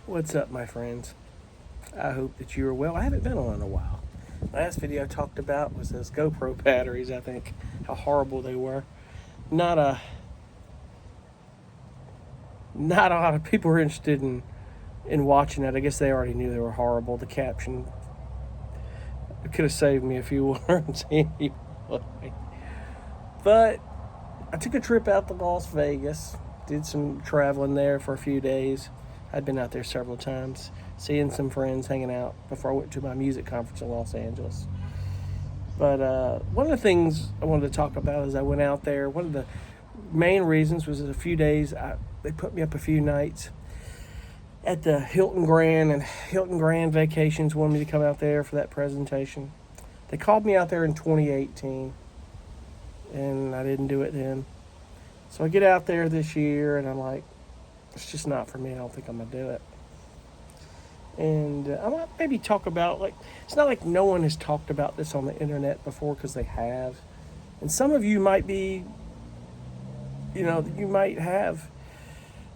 What's up, my friends? I hope that you are well. I haven't been on in a while. Last video I talked about was those GoPro batteries. I think how horrible they were. Not a not a lot of people were interested in watching it. I guess they already knew they were horrible. The caption could have saved me a few words anyway. But I took a trip out to Las Vegas. Did some traveling there for a few days. I'd been out there several times, seeing some friends, hanging out before I went to my music conference in Los Angeles. But one of the things I wanted to talk about is I went out there. One of the main reasons was that a few days they put me up a few nights at the Hilton Grand, and Hilton Grand Vacations wanted me to come out there for that presentation. They called me out there in 2018, and I didn't do it then. So I get out there this year, and I'm like, it's just not for me. I don't think I'm going to do it. And I might maybe talk about, like, it's not like no one has talked about this on the internet before, because they have. And some of you might be, you might have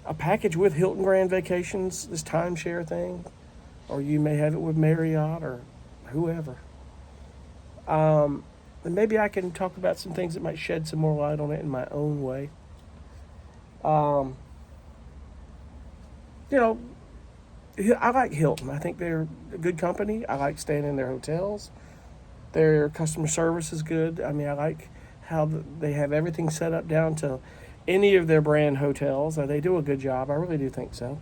a package with Hilton Grand Vacations, this timeshare thing, or you may have it with Marriott or whoever. And maybe I can talk about some things that might shed some more light on it in my own way. I like Hilton. I think they're a good company. I like staying in their hotels. Their customer service is good. I mean, I like how they have everything set up down to any of their brand hotels. They do a good job. I really do think so.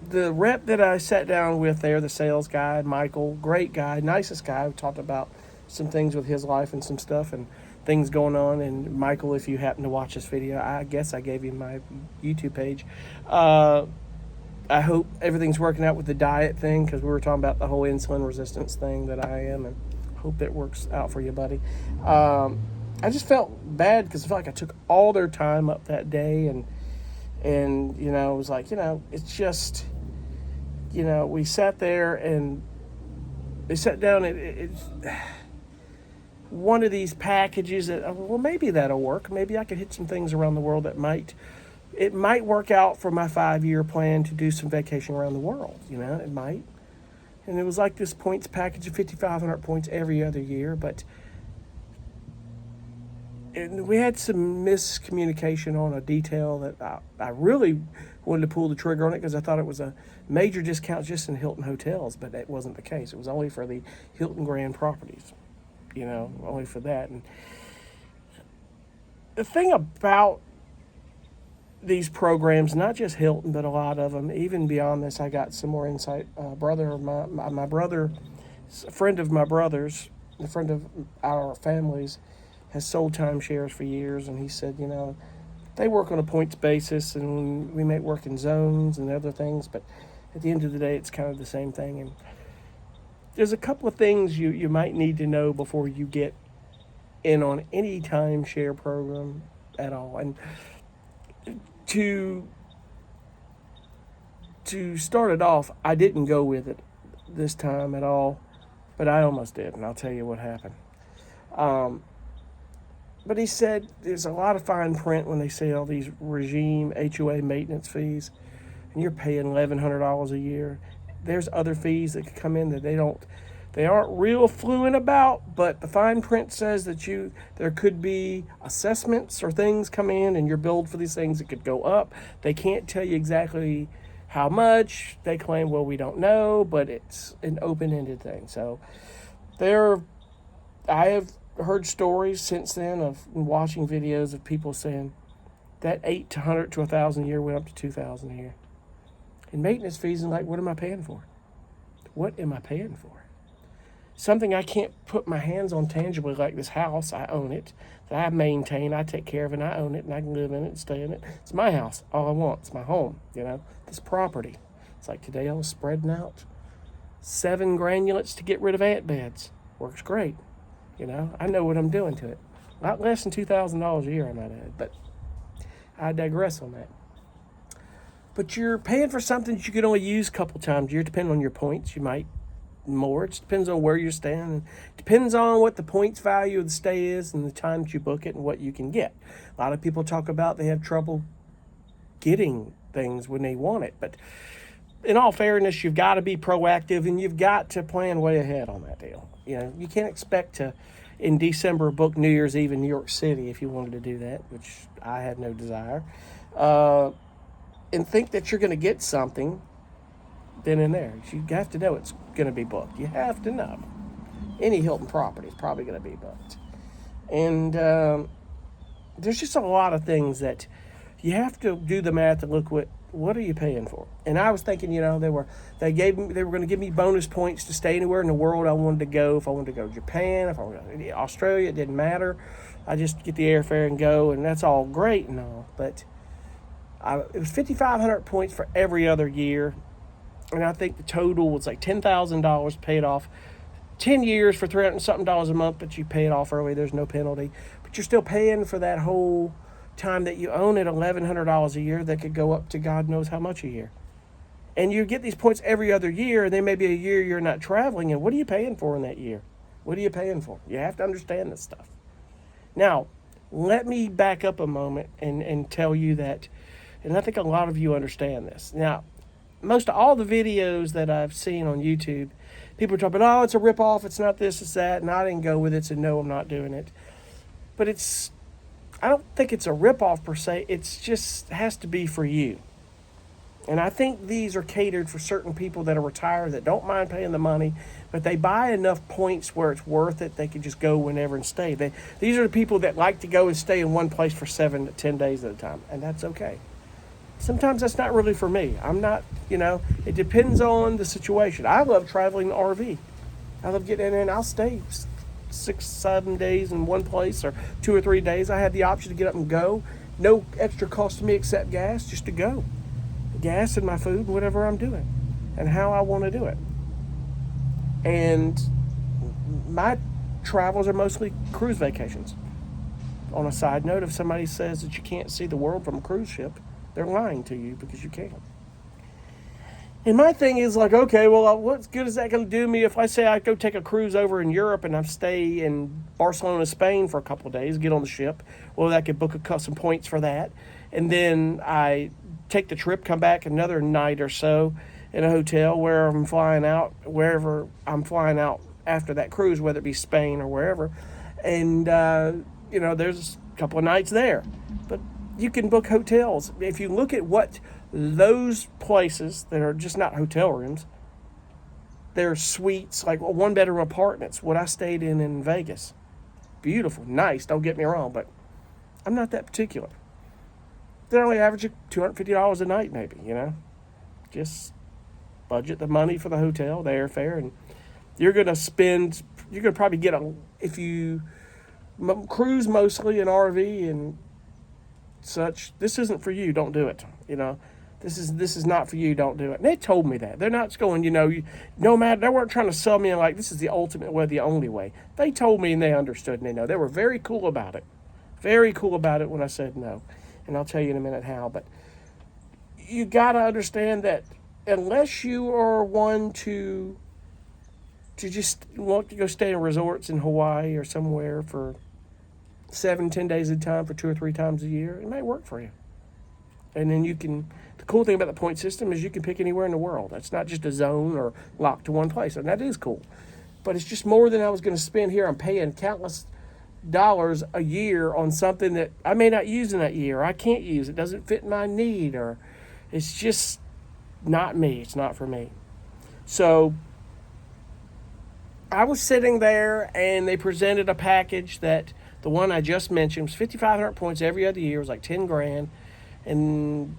The rep that I sat down with there, the sales guy, Michael, great guy, nicest guy. We talked about some things with his life and some stuff and things going on. And Michael, if you happen to watch this video, I guess I gave you my YouTube page. I hope everything's working out with the diet thing, because we were talking about the whole insulin resistance thing that I am, and hope it works out for you, buddy. I just felt bad because I felt like I took all their time up that day, and it was like, it's just, we sat there and they sat down, and it's one of these packages that, well, maybe that'll work. Maybe I could hit some things around the world that might work out for my 5-year plan to do some vacation around the world. It might. And it was like this points package of 5,500 points every other year, but we had some miscommunication on a detail that I really wanted to pull the trigger on it, because I thought it was a major discount just in Hilton hotels, but that wasn't the case. It was only for the Hilton Grand properties, only for that. And the thing about these programs, not just Hilton, but a lot of them, even beyond this, I got some more insight. My brother, a friend of my brother's, a friend of our family's, has sold timeshares for years, and he said, they work on a points basis, and we may work in zones and other things, but at the end of the day, it's kind of the same thing. And there's a couple of things you might need to know before you get in on any timeshare program at all. And to start it off, I didn't go with it this time at all, but I almost did, and I'll tell you what happened. But he said there's a lot of fine print when they say all these regime HOA maintenance fees, and you're paying $1,100 a year. There's other fees that could come in that they aren't real fluent about, but the fine print says that there could be assessments or things come in, and you're billed for these things that could go up. They can't tell you exactly how much. They claim, well, we don't know, but it's an open-ended thing. So I have heard stories since then of watching videos of people saying that $800 to $1,000 a year went up to $2,000 a year. And maintenance fees, and like, what am I paying for? What am I paying for? Something I can't put my hands on tangibly, like this house. I own it, that I maintain, I take care of it, and I own it, and I can live in it and stay in it. It's my house. All I want. It's my home, this property. It's like today I was spreading out 7 granulates to get rid of ant beds. Works great. I know what I'm doing to it. Not less than $2,000 a year, I might add, but I digress on that. But you're paying for something that you can only use a couple times a year, depending on your points. You might more. It depends on where you're staying. It depends on what the points value of the stay is and the time that you book it and what you can get. A lot of people talk about they have trouble getting things when they want it. But in all fairness, you've got to be proactive and you've got to plan way ahead on that deal. You can't expect to, in December, book New Year's Eve in New York City if you wanted to do that, which I had no desire, and think that you're going to get something then and there. You have to know it's going to be booked. You have to know. Any Hilton property is probably going to be booked. And there's just a lot of things that you have to do the math and look what are you paying for. And I was thinking, they were going to give me bonus points to stay anywhere in the world I wanted to go. If I wanted to go to Japan, if I wanted to go to Australia, it didn't matter. I just get the airfare and go, and that's all great and all. But it was 5,500 points for every other year, and I think the total was like $10,000 paid off. 10 years for $300 and something a month, but you pay it off early. There's no penalty. But you're still paying for that whole time that you own it, $1,100 a year that could go up to God knows how much a year. And you get these points every other year, and then maybe a year you're not traveling, and what are you paying for in that year? What are you paying for? You have to understand this stuff. Now, let me back up a moment and tell you that, and I think a lot of you understand this. Now, most of all the videos that I've seen on YouTube, people are talking, it's a ripoff, it's not this, it's that, and I didn't go with it, so no, I'm not doing it. But I don't think it's a ripoff per se, it's just has to be for you. And I think these are catered for certain people that are retired that don't mind paying the money, but they buy enough points where it's worth it, they can just go whenever and stay. These are the people that like to go and stay in one place for 7 to 10 days at a time, and that's okay. Sometimes that's not really for me. I'm not, it depends on the situation. I love traveling in RV. I love getting in there and I'll stay 6-7 days in one place or 2 or 3 days. I had the option to get up and go. No extra cost to me except gas, just to go. Gas and my food and whatever I'm doing and how I want to do it. And my travels are mostly cruise vacations. On a side note, if somebody says that you can't see the world from a cruise ship, they're lying to you because you can't. And my thing is like, okay, well, what good is that going to do me if I say I go take a cruise over in Europe and I stay in Barcelona, Spain for a couple of days, get on the ship? Well, I could book some points for that. And then I take the trip, come back another night or so in a hotel wherever I'm flying out after that cruise, whether it be Spain or wherever. And, there's a couple of nights there. But you can book hotels. If you look at what those places that are just not hotel rooms, they're suites, like one-bedroom apartments, what I stayed in Vegas. Beautiful, nice, don't get me wrong, but I'm not that particular. They're only averaging $250 a night maybe, Just budget the money for the hotel, the airfare, and you're going to probably get if you cruise mostly in RV and such, this isn't for you, don't do it. This is not for you, don't do it. And they told me that. They're not just going, no matter, they weren't trying to sell me like this is the ultimate way, the only way. They told me and they understood and they know. They were very cool about it. Very cool about it when I said no. And I'll tell you in a minute how. But you got to understand that unless you are one to just want to go stay in resorts in Hawaii or somewhere for 7-10 days at a time for 2 or 3 times a year, it might work for you. And then the cool thing about the point system is you can pick anywhere in the world. It's not just a zone or locked to one place, and that is cool. But it's just more than I was going to spend here. I'm paying countless dollars a year on something that I may not use in that year, or I can't use. It doesn't fit my need, or it's just not me. It's not for me. So I was sitting there, and they presented a package that the one I just mentioned was 5,500 points every other year. It was like $10,000, and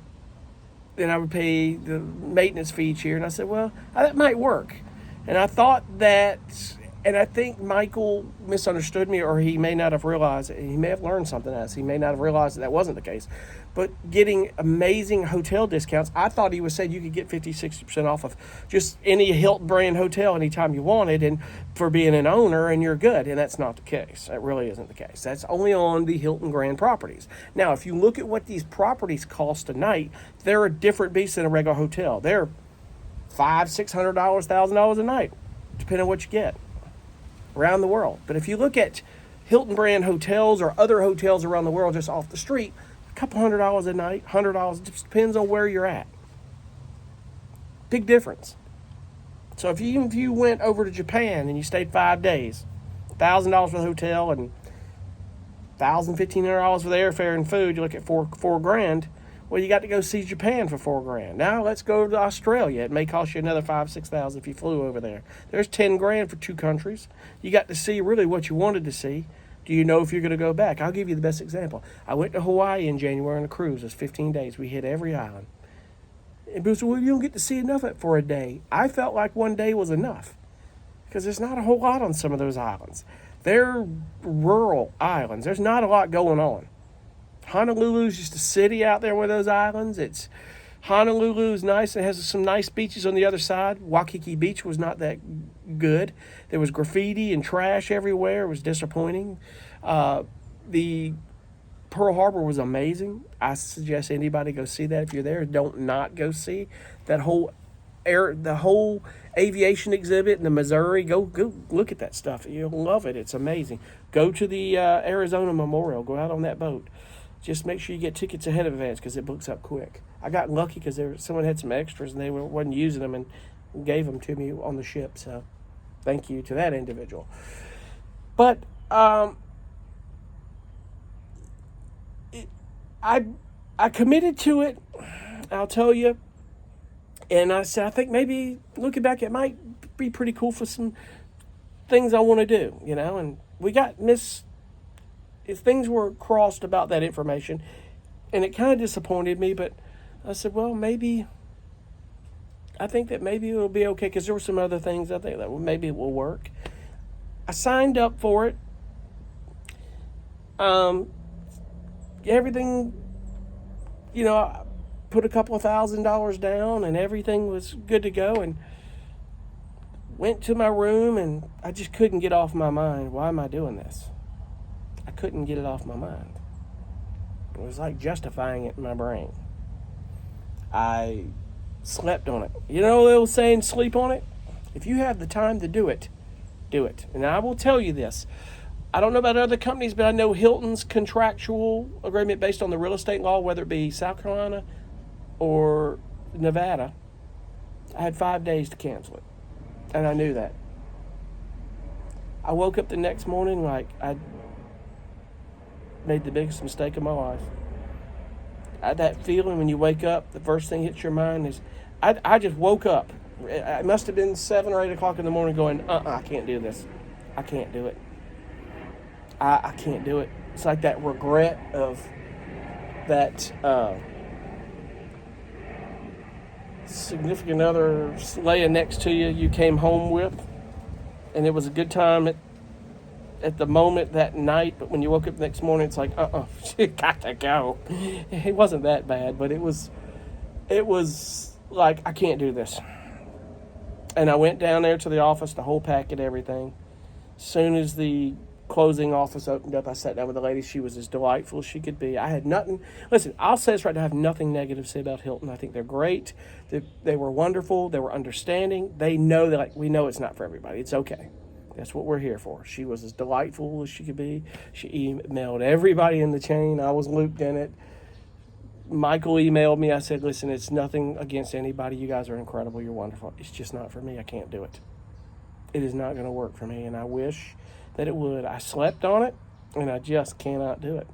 then I would pay the maintenance fee each year. And I said, well, that might work. And I thought that, and I think Michael misunderstood me, or he may not have realized it. He may have learned something else. He may not have realized that wasn't the case. But getting amazing hotel discounts, I thought he was saying you could get 50-60% off of just any Hilton brand hotel anytime you wanted, and for being an owner, and you're good. And that's not the case. That really isn't the case. That's only on the Hilton Grand properties. Now, if you look at what these properties cost a night, they're a different beast than a regular hotel. They're $500, $600, $1,000 a night, depending on what you get around the world. But if you look at Hilton brand hotels or other hotels around the world just off the street, couple $100 a night, $100. It just depends on where you're at. Big difference. So if you went over to Japan and you stayed 5 days, $1,000 for the hotel and $1,500 for the airfare and food, you look at four grand. Well, you got to go see Japan for $4,000. Now let's go to Australia. It may cost you another $5,000-6,000 if you flew over there. There's $10,000 for 2 countries. You got to see really what you wanted to see. Do you know if you're going to go back? I'll give you the best example. I went to Hawaii in January on a cruise. It was 15 days. We hit every island. And people said, well, you don't get to see enough of it for a day. I felt like one day was enough because there's not a whole lot on some of those islands. They're rural islands. There's not a lot going on. Honolulu's just a city out there with those islands. Honolulu is nice. It has some nice beaches on the other side. Waikiki Beach was not that good. There was graffiti and trash everywhere. It was disappointing. The Pearl Harbor was amazing. I suggest anybody go see that. If you're there, don't not go see that the whole aviation exhibit in the Missouri. Go look at that stuff. You'll love it. It's amazing. Go to the Arizona Memorial. Go out on that boat. Just make sure you get tickets ahead of advance because it books up quick. I got lucky because someone had some extras and they wasn't using them and gave them to me on the ship. So thank you to that individual. But I committed to it. I'll tell you. And I said, I think maybe looking back, it might be pretty cool for some things I want to do, And we got if things were crossed about that information, and it kind of disappointed me, but I said, well, I think that maybe it'll be okay because there were some other things I think that maybe it will work. I signed up for it. Everything, I put a couple of $1,000 down and everything was good to go, and went to my room and I just couldn't get off my mind. Why am I doing this? I couldn't get it off my mind. It was like justifying it in my brain. I slept on it. You know the old saying, sleep on it? If you have the time to do it, do it. And I will tell you this. I don't know about other companies, but I know Hilton's contractual agreement based on the real estate law, whether it be South Carolina or Nevada, I had 5 days to cancel it. And I knew that. I woke up the next morning like I made the biggest mistake of my life. That feeling when you wake up, the first thing hits your mind is, I just woke up. It must have been 7 or 8 o'clock in the morning going, I can't do this. I can't do it. I can't do it. It's like that regret of that significant other laying next to you came home with, and it was a good time at the moment that night, but when you woke up the next morning, it's like, she got to go. It wasn't that bad, but it was like, I can't do this. And I went down there to the office, the whole packet, everything. As soon as the closing office opened up, I sat down with the lady. She was as delightful as she could be. I had nothing. Listen, I'll say this right now. I have nothing negative to say about Hilton. I think they're great. They were wonderful. They were understanding. They know that, we know it's not for everybody. It's okay. That's what we're here for. She was as delightful as she could be. She emailed everybody in the chain. I was looped in it. Michael emailed me. I said, listen, it's nothing against anybody. You guys are incredible. You're wonderful. It's just not for me. I can't do it. It is not going to work for me, and I wish that it would. I slept on it, and I just cannot do it.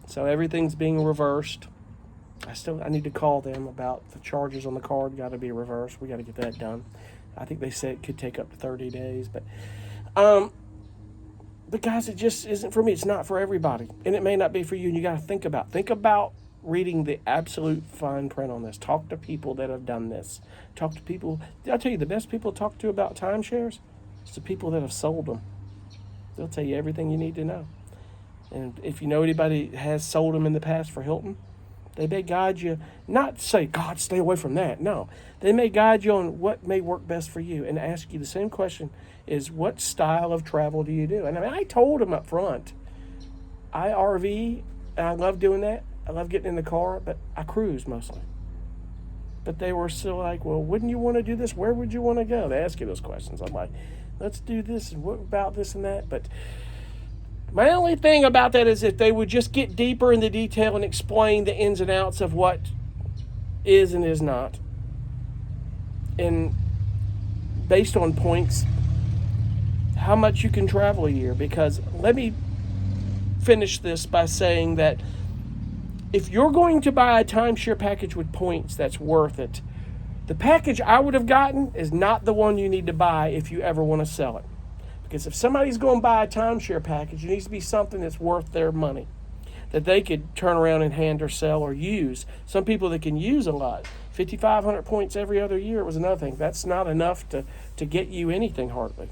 So everything's being reversed. I need to call them about the charges on the card. Got to be reversed. We got to get that done. I think they said it could take up to 30 days, but guys, it just isn't for me. It's not for everybody, and it may not be for you. And you got to think about reading the absolute fine print on this. Talk to people that have done this. Talk to people. I'll tell you, the best people to talk to about timeshares is the people that have sold them. They'll tell you everything you need to know. And if you know anybody that has sold them in the past for Hilton, they may guide you, not say, God, stay away from that. No, they may guide you on what may work best for you and ask you the same question is, what style of travel do you do? And I told them up front, I RV, and I love doing that. I love getting in the car, but I cruise mostly. But they were still like, well, wouldn't you want to do this? Where would you want to go? They ask you those questions. I'm like, let's do this, and what about this and that? But My only thing about that is if they would just get deeper in the detail and explain the ins and outs of what is and is not. And based on points, how much you can travel a year. Because let me finish this by saying that if you're going to buy a timeshare package with points that's worth it, the package I would have gotten is not the one you need to buy if you ever want to sell it. Because if somebody's going to buy a timeshare package, it needs to be something that's worth their money, that they could turn around and hand or sell or use. Some people that can use a lot. 5,500 points every other year was another thing. That's not enough to get you anything hardly.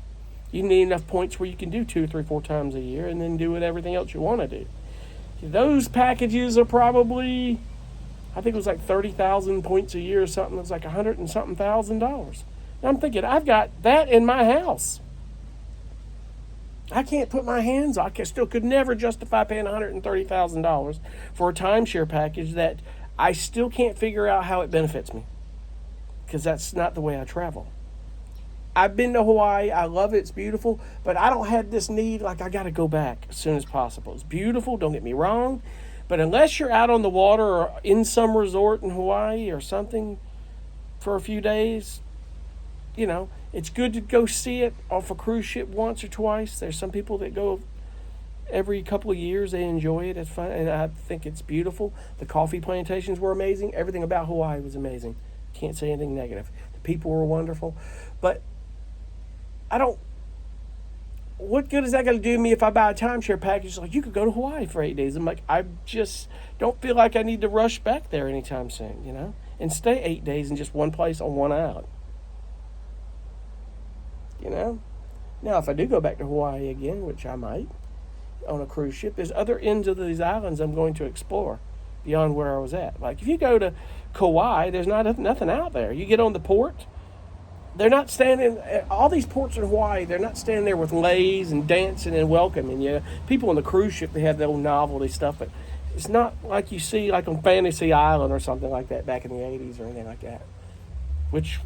You need enough points where you can do 2, 3, 4 times a year and then do everything else you want to do. Those packages are probably, I think it was like 30,000 points a year or something. It was like $100 and something thousand. And I'm thinking, I've got that in my house. I can't put my hands on. I still could never justify paying $130,000 for a timeshare package that I still can't figure out how it benefits me, because that's not the way I travel. I've been to Hawaii. I love it. It's beautiful. But I don't have this need like I got to go back as soon as possible. It's beautiful. Don't get me wrong. But unless you're out on the water or in some resort in Hawaii or something for a few days, you know, it's good to go see it off a cruise ship once or twice. There's some people that go every couple of years. They enjoy it. It's fun. And I think it's beautiful. The coffee plantations were amazing. Everything about Hawaii was amazing. Can't say anything negative. The people were wonderful. But what good is that going to do me if I buy a timeshare package? Like, you could go to Hawaii for 8 days. I'm like, I just don't feel like I need to rush back there anytime soon, you know, and stay 8 days in just one place on one island, you know. Now, if I do go back to Hawaii again, which I might, on a cruise ship, there's other ends of these islands I'm going to explore beyond where I was at. Like, if you go to Kauai, there's nothing out there. You get on the port, they're not standing, all these ports in Hawaii, they're not standing there with leis and dancing and welcoming you. People on the cruise ship, they have their own novelty stuff, but it's not like you see like on Fantasy Island or something like that back in the 80s or anything like that. Which,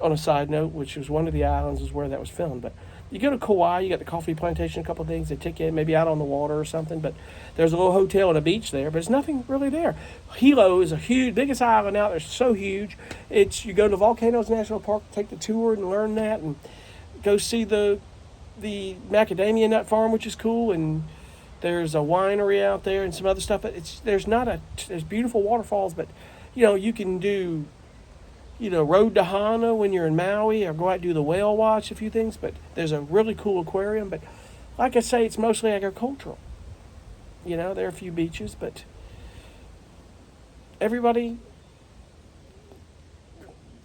on a side note, which was one of the islands is where that was filmed. But you go to Kauai, you got the coffee plantation, a couple of things. They take you maybe out on the water or something. But there's a little hotel and a beach there, but there's nothing really there. Hilo is a huge, biggest island out there. It's so huge. You go to Volcanoes National Park, take the tour and learn that, and go see the macadamia nut farm, which is cool. And there's a winery out there and some other stuff. But there's beautiful waterfalls, but you know, you can do, you know, Road to Hana when you're in Maui, or go out and do the whale watch, a few things. But there's a really cool aquarium. But like I say, it's mostly agricultural. You know, there are a few beaches, but everybody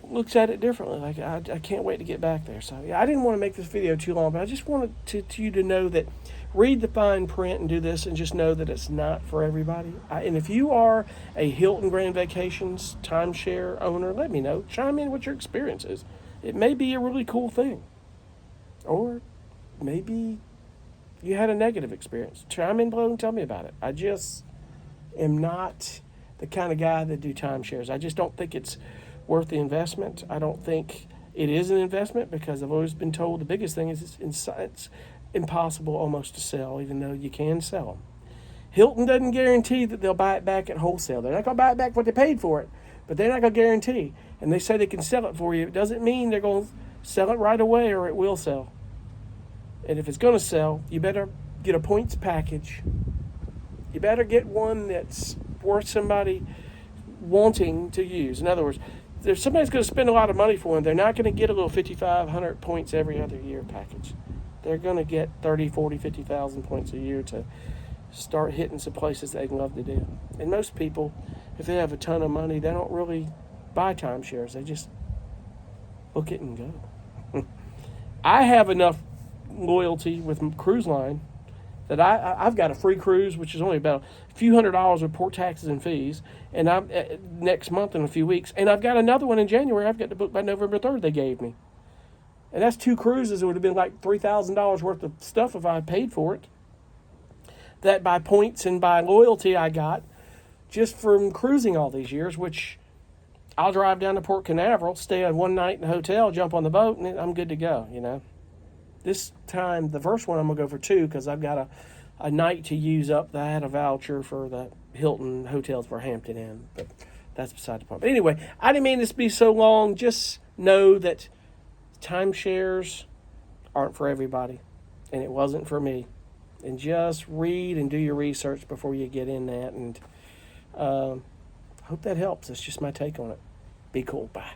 looks at it differently. Like, I can't wait to get back there. So yeah, I didn't want to make this video too long, but I just wanted you to know that, read the fine print and do this, and just know that it's not for everybody. And if you are a Hilton Grand Vacations timeshare owner, let me know. Chime in what your experience is. It may be a really cool thing. Or maybe you had a negative experience. Chime in below and tell me about it. I just am not the kind of guy that do timeshares. I just don't think it's worth the investment. I don't think it is an investment, because I've always been told the biggest thing is it's impossible almost to sell, even though you can sell them. Hilton doesn't guarantee that they'll buy it back at wholesale. They're not going to buy it back what they paid for it, but they're not going to guarantee. And they say they can sell it for you. It doesn't mean they're going to sell it right away, or it will sell. And if it's going to sell, you better get a points package. You better get one that's worth somebody wanting to use. In other words, if somebody's going to spend a lot of money for them, they're not going to get a little 5,500 points every other year package. They're going to get 30, 40, 50,000 points a year to start hitting some places they'd love to do. And most people, if they have a ton of money, they don't really buy timeshares. They just book it and go. I have enough loyalty with Cruise Line that I've got a free cruise, which is only about a few $100s with port taxes and fees, and I'm next month in a few weeks. And I've got another one in January I've got to book by November 3rd they gave me. And that's 2 cruises. It would have been like $3,000 worth of stuff if I had paid for it. That by points and by loyalty I got just from cruising all these years, which I'll drive down to Port Canaveral, stay on one night in a hotel, jump on the boat, and I'm good to go, you know. this time, the first one I'm going to go for 2 because I've got a night to use up. I had a voucher for the Hilton hotels for Hampton Inn, but that's beside the point. But anyway, I didn't mean this to be so long. Just know that timeshares aren't for everybody, and it wasn't for me. And just read and do your research before you get in that. And hope that helps. That's just my take on it. Be cool. Bye.